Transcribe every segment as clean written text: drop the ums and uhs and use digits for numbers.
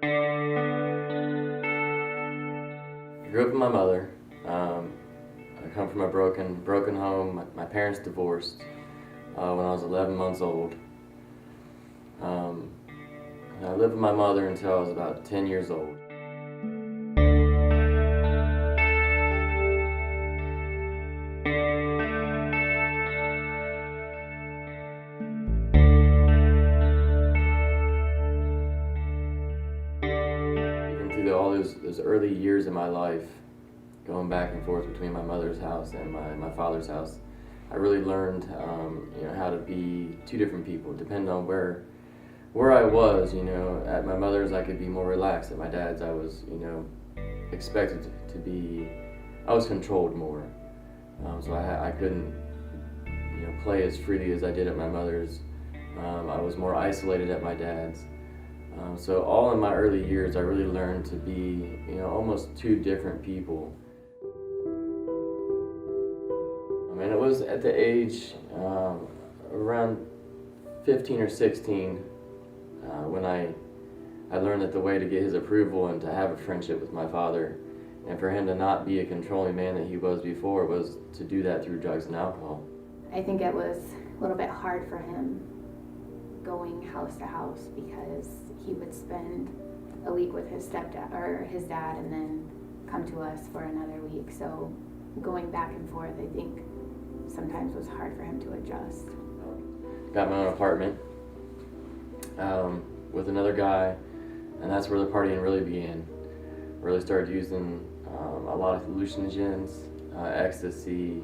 I grew up with my mother. I come from a broken home. My parents divorced when I was 11 months old. And I lived with my mother until I was about 10 years old. Even through all those early years of my life, going back and forth between my mother's house and my father's house, I really learned how to be two different people, depending on where I was. At my mother's I could be more relaxed. At my dad's I was expected to be, I was controlled more. So I couldn't play as freely as I did at my mother's. I was more isolated at my dad's. So all in my early years I really learned to be almost two different people. And it was at the age around 15 or 16 when I learned that the way to get his approval and to have a friendship with my father, and for him to not be a controlling man that he was before, was to do that through drugs and alcohol. I think it was a little bit hard for him going house to house, because he would spend a week with his stepdad or his dad and then come to us for another week. So going back and forth, I think sometimes was hard for him to adjust. Got my own apartment with another guy, and that's where the partying really began. Really started using a lot of hallucinogens, ecstasy,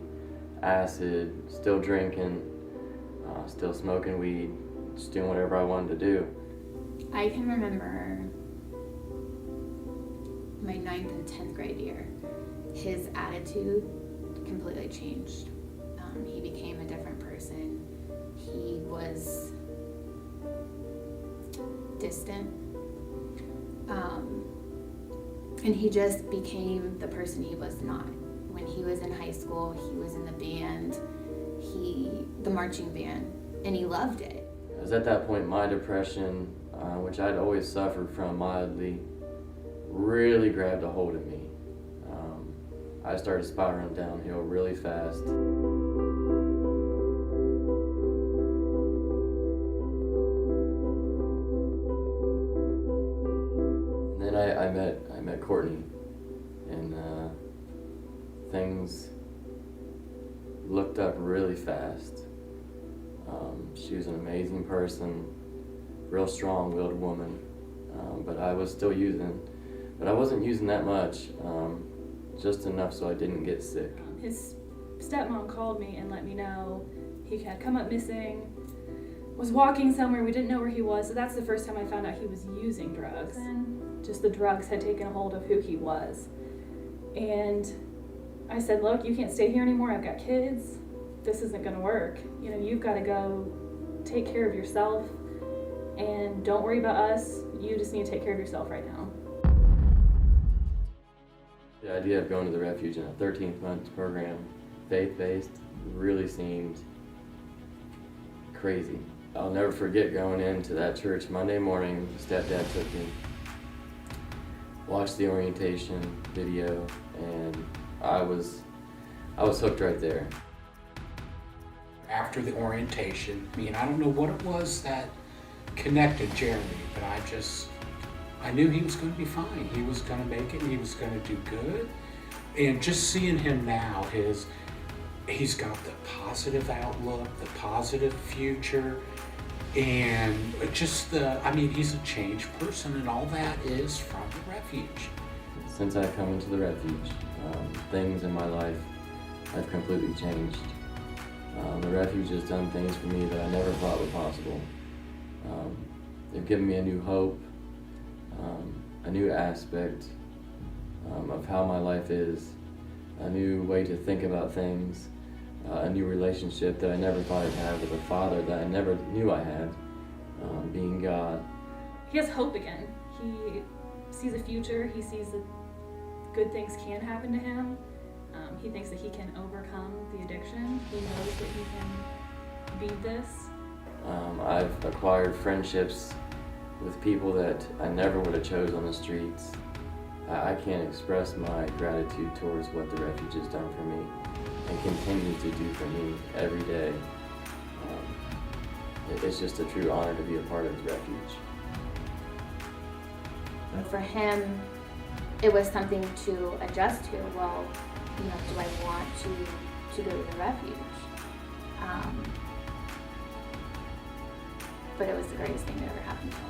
acid, still drinking, still smoking weed, just doing whatever I wanted to do. I can remember my 9th and 10th grade year. His attitude completely changed. He became a different person. He was distant. And he just became the person he was not. When he was in high school, he was in the band, the marching band, and he loved it. It was at that point my depression, which I'd always suffered from mildly, really grabbed a hold of me. I started spiraling downhill really fast. And then I met Courtney, and things looked up really fast. She was an amazing person, real strong-willed woman, but I was still using. But I wasn't using that much, just enough so I didn't get sick. His stepmom called me and let me know he had come up missing, was walking somewhere, we didn't know where he was, so that's the first time I found out he was using drugs. And just the drugs had taken a hold of who he was. And I said, look, you can't stay here anymore, I've got kids, this isn't gonna work. You've gotta go take care of yourself, and don't worry about us, you just need to take care of yourself right now. The idea of going to the Refuge in a 13th month program, faith-based, really seemed crazy. I'll never forget going into that church Monday morning. Stepdad took me, watched the orientation video, and I was hooked right there. After the orientation, I don't know what it was that connected Jeremy, but I knew he was going to be fine. He was going to make it, and he was going to do good. And just seeing him now, he's got the positive outlook, the positive future, and just he's a changed person, and all that is from the Refuge. Since I've come into the Refuge, things in my life have completely changed. The Refuge has done things for me that I never thought were possible. They've given me a new hope, a new aspect of how my life is, a new way to think about things, a new relationship that I never thought I'd have with a father that I never knew I had, being God. He has hope again. He sees a future. He sees that good things can happen to him. He thinks that he can overcome the addiction. He knows that he can beat this. I've acquired friendships with people that I never would have chose on the streets. I can't express my gratitude towards what the Refuge has done for me and continues to do for me every day. It's just a true honor to be a part of the Refuge. And for him, it was something to adjust to. Well, you know, do I want to go to the Refuge? But it was the greatest thing that ever happened to him.